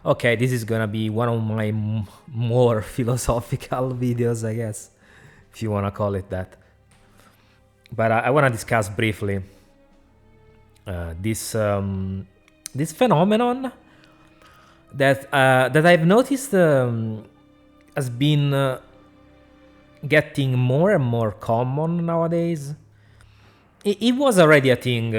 Okay, this is gonna be one of my more philosophical videos, I guess, if you wanna call it that. But I wanna discuss briefly this phenomenon that I've noticed has been getting more and more common nowadays. It was already a thing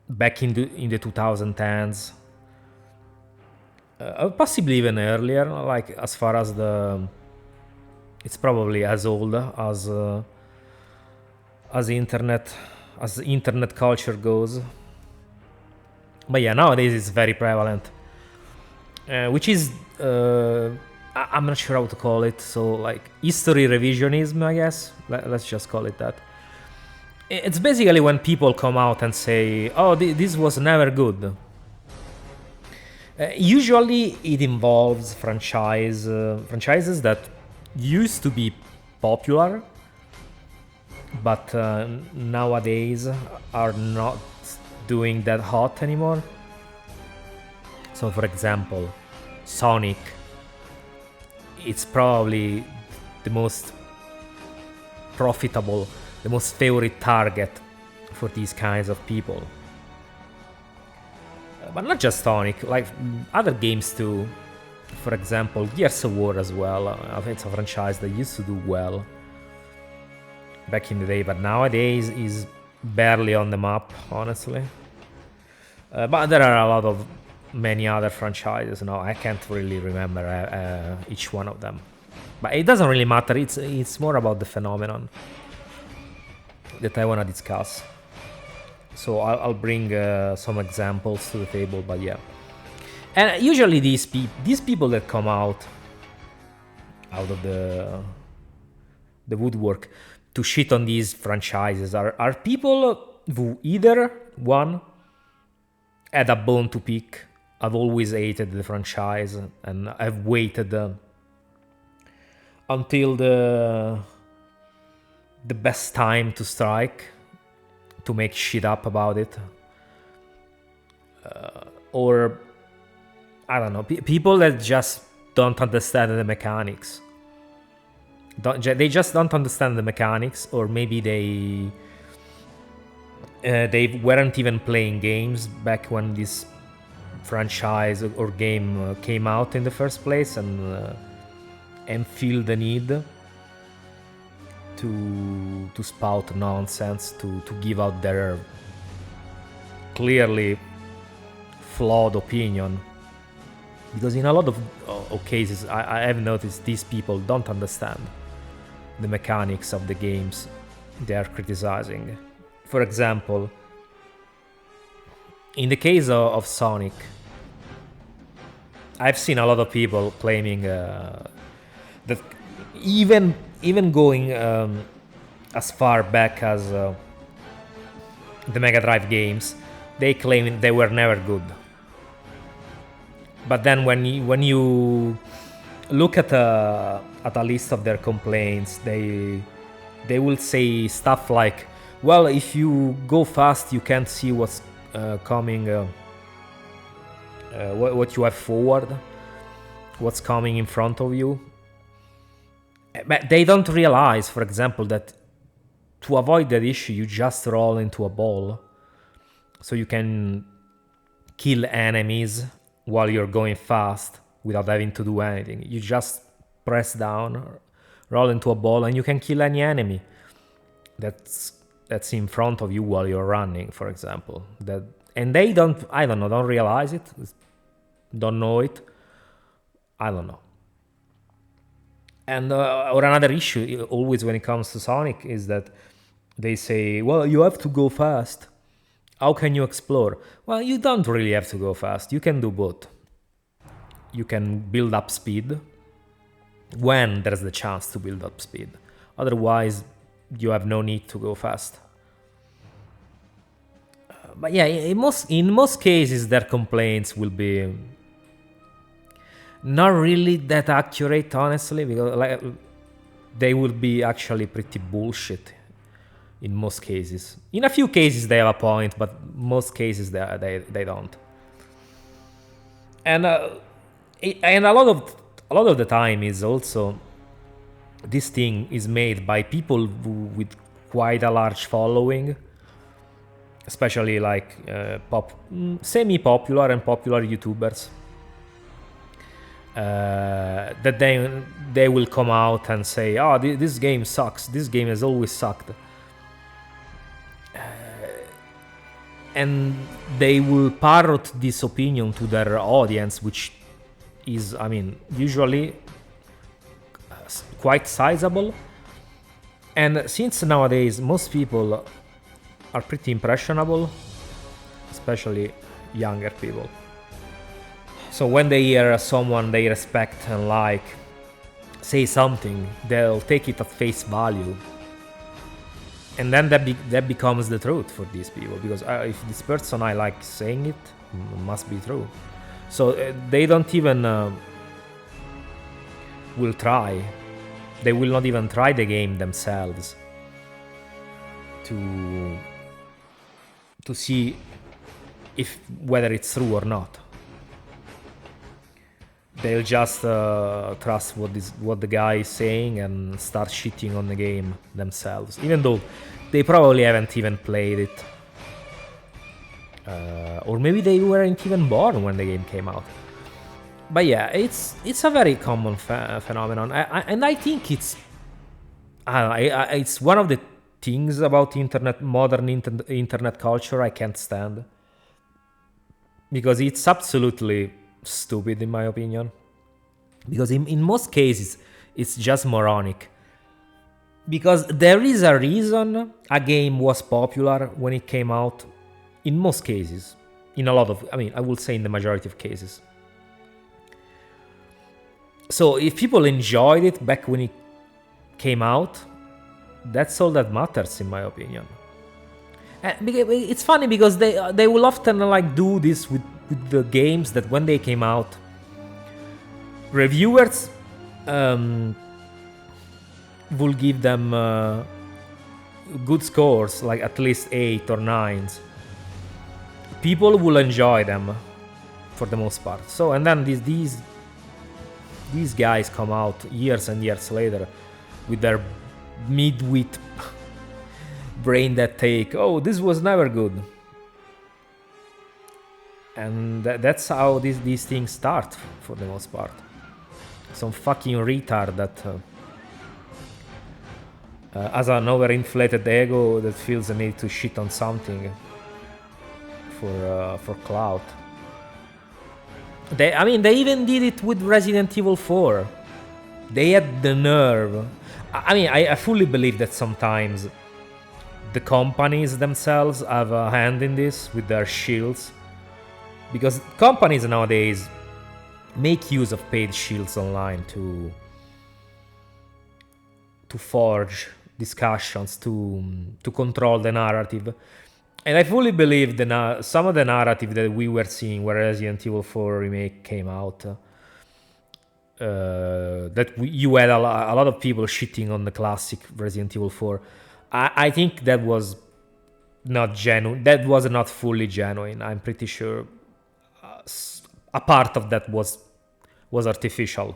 back in the 2010s, possibly even earlier. Like as far as it's probably as old as internet culture goes. But yeah, nowadays it's very prevalent, which is I'm not sure how to call it. So like history revisionism, I guess. Let's just call it that. It's basically when people come out and say, "Oh, this was never good." Usually, it involves franchises that used to be popular, but nowadays are not doing that hot anymore. So, for example, Sonic. It's probably the most profitable, the most favorite target for these kinds of people. But not just Sonic, like other games too. For example, Gears of War as well. It's a franchise that used to do well back in the day, but nowadays is barely on the map, honestly. But there are a lot of many other franchises. No, I can't really remember each one of them. But it doesn't really matter. It's more about the phenomenon that I want to discuss. So I'll bring some examples to the table. But yeah, and usually these people that come out of the woodwork to shit on these franchises are people who either one had a bone to pick. I've always hated the franchise, and I've waited until the best time to strike to make shit up about it. Or I don't know, people that just don't understand the mechanics. They just don't understand the mechanics, or maybe they weren't even playing games back when this franchise or game came out in the first place, and feel the need to spout nonsense, to give out their clearly flawed opinion. Because in a lot of cases, I have noticed these people don't understand the mechanics of the games they are criticizing. For example, in the case of Sonic, I've seen a lot of people claiming that even going as far back as the Mega Drive games, they claim they were never good. But then when you look at a list of their complaints, they will say stuff like, "Well, if you go fast, you can't see what's coming, what you have forward, what's coming in front of you." But they don't realize, for example, that to avoid that issue, you just roll into a ball, so you can kill enemies while you're going fast without having to do anything. You just press down, roll into a ball, and you can kill any enemy that's in front of you while you're running, for example. And they don't realize it, don't know it. I don't know. And or another issue always when it comes to Sonic is that they say, "Well, you have to go fast. How can you explore?" Well, you don't really have to go fast. You can do both. You can build up speed when there's the chance to build up speed. Otherwise, you have no need to go fast. But yeah, in most cases, their complaints will be not really that accurate, honestly, because they will be actually pretty bullshit in most cases. In a few cases they have a point, but most cases they don't. And And a lot of the time is also this thing is made by people with quite a large following, especially like semi-popular and popular YouTubers. That they will come out and say, "Oh, this game sucks. This game has always sucked," and they will parrot this opinion to their audience, which is, I mean, usually quite sizable. And since nowadays most people are pretty impressionable, especially younger people, so when they hear someone they respect and like say something, they'll take it at face value, and then that becomes the truth for these people, because if this person I like saying it, must be true. So they don't even will try. They will not even try the game themselves to see whether it's true or not. They'll just trust what the guy is saying and start shitting on the game themselves, even though they probably haven't even played it, or maybe they weren't even born when the game came out. But yeah, it's a very common phenomenon, and I think it's one of the things about modern internet culture I can't stand, because it's absolutely stupid in my opinion. Because in most cases it's just moronic. Because there is a reason a game was popular when it came out. In most cases, in a lot of, I would say in the majority of cases. So if people enjoyed it back when it came out, that's all that matters in my opinion. And it's funny because they will often like do this with the games that when they came out, reviewers will give them good scores, like at least 8 or 9s. People will enjoy them for the most part. So, and then these guys come out years and years later with their mid-wit brain that take, "Oh, this was never good." And that's how these things start for the most part. Some fucking retard that has an overinflated ego that feels the need to shit on something for clout. They even did it with Resident Evil 4. They had the nerve. I fully believe that sometimes the companies themselves have a hand in this with their shields, because companies nowadays make use of paid shields online to forge discussions, to control the narrative. And I fully believe some of the narrative that we were seeing when Resident Evil 4 Remake came out, you had a lot of people shitting on the classic Resident Evil 4. I think that was not genuine. That was not fully genuine. I'm pretty sure a part of that was artificial.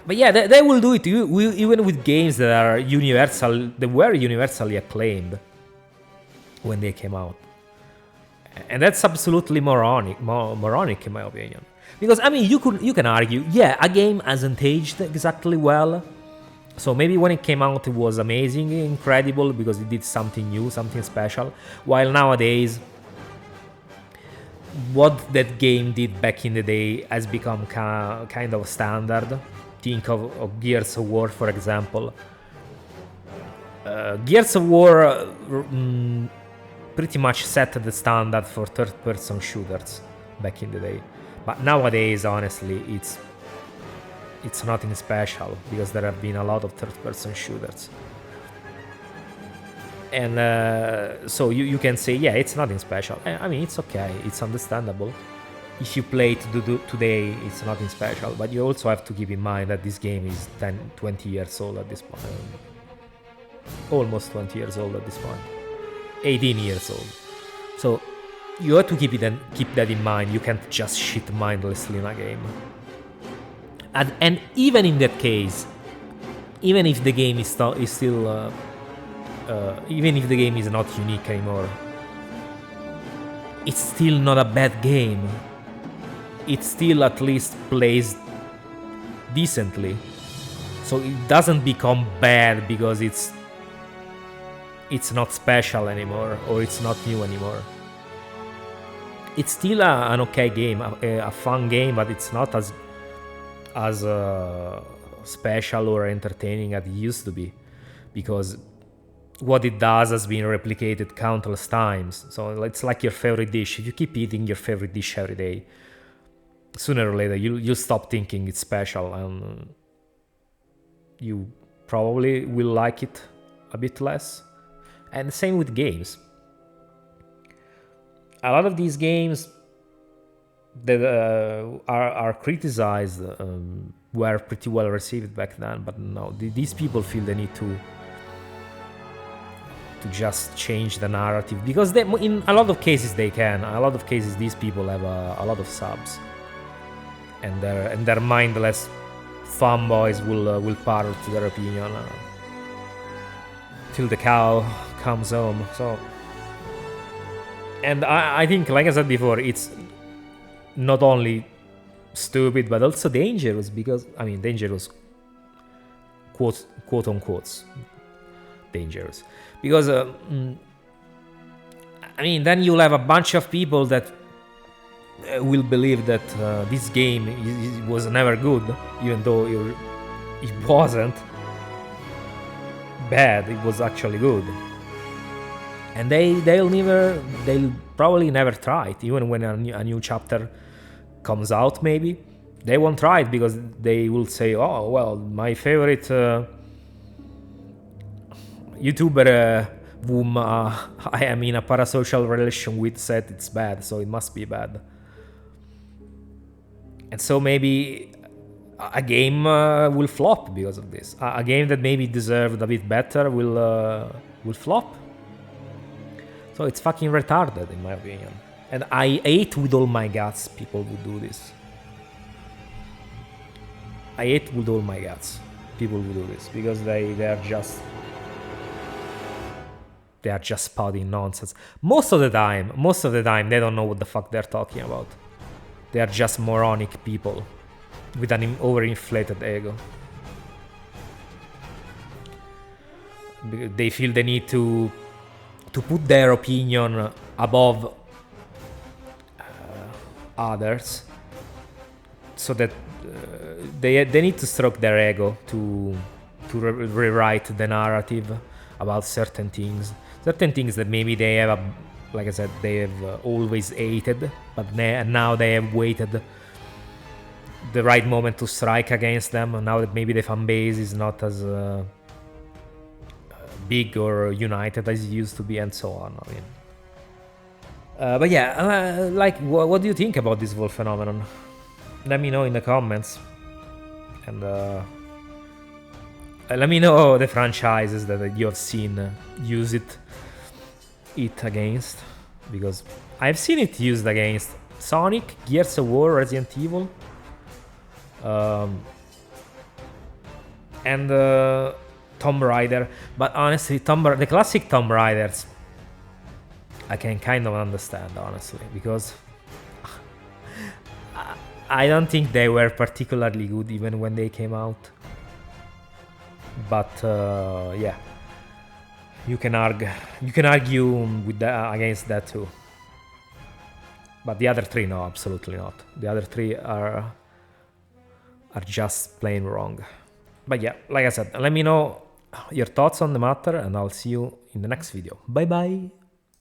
But yeah, they will do it even with games that were universally acclaimed when they came out. And that's absolutely moronic in my opinion. Because you can argue, yeah, a game hasn't aged exactly well. So maybe when it came out it was amazing, incredible, because it did something new, something special. While nowadays, what that game did back in the day has become kind of standard. Think of Gears of War, for example. Gears of War pretty much set the standard for third-person shooters back in the day. But nowadays, honestly, it's nothing special, because there have been a lot of third-person shooters. And so you can say, yeah, it's nothing special. It's okay, it's understandable. If you play it today, it's nothing special. But you also have to keep in mind that this game is 20 years old at this point. Almost 20 years old at this point. 18 years old. So you have to keep that in mind. You can't just shit mindlessly in a game. And even in that case, even if the game is still even if the game is not unique anymore, it's still not a bad game. It still at least plays decently. So it doesn't become bad because it's not special anymore or it's not new anymore. It's still an okay game, a fun game, but it's not as special or entertaining as it used to be, because what it does has been replicated countless times. So it's like your favorite dish. If you keep eating your favorite dish every day, sooner or later you'll stop thinking it's special, and you probably will like it a bit less. And the same with games. A lot of these games that are criticized were pretty well received back then, but no, these people feel the need to just change the narrative, because in a lot of cases they can. A lot of cases these people have a lot of subs, and their mindless fanboys will parrot their opinion till the cow comes home. So, and I think, like I said before, it's not only stupid but also dangerous, because dangerous, quote unquote dangerous, because then you'll have a bunch of people that will believe that this game was never good, even though it wasn't bad. It was actually good, and they'll probably never try it. Even when a new chapter comes out, maybe they won't try it, because they will say, oh well, my favorite YouTuber whom I am in a parasocial relation with said it's bad, so it must be bad. And so maybe a game will flop because of this. A game that maybe deserved a bit better will flop. So it's fucking retarded, in my opinion. And I hate with all my guts people who do this. I hate with all my guts people who do this, because they are just spouting nonsense. Most of the time they don't know what the fuck they're talking about. They are just moronic people with an overinflated ego. They feel the need to put their opinion above others, so that they need to stroke their ego to rewrite the narrative about certain things that maybe they have, like I said, they have always hated, but now they have waited the right moment to strike against them, and now that maybe the fan base is not as big or united as it used to be, and so on. But yeah, what do you think about this whole phenomenon? Let me know in the comments, and let me know the franchises that you have seen use it against, because I've seen it used against Sonic, Gears of War, Resident Evil, and Tomb Raider. But honestly, the classic Tomb Raiders I can kind of understand, honestly, because I don't think they were particularly good even when they came out. But yeah, you can argue with that, against that too. But the other three, no, absolutely not. The other three are just plain wrong. But yeah, like I said, let me know your thoughts on the matter, and I'll see you in the next video. Bye bye.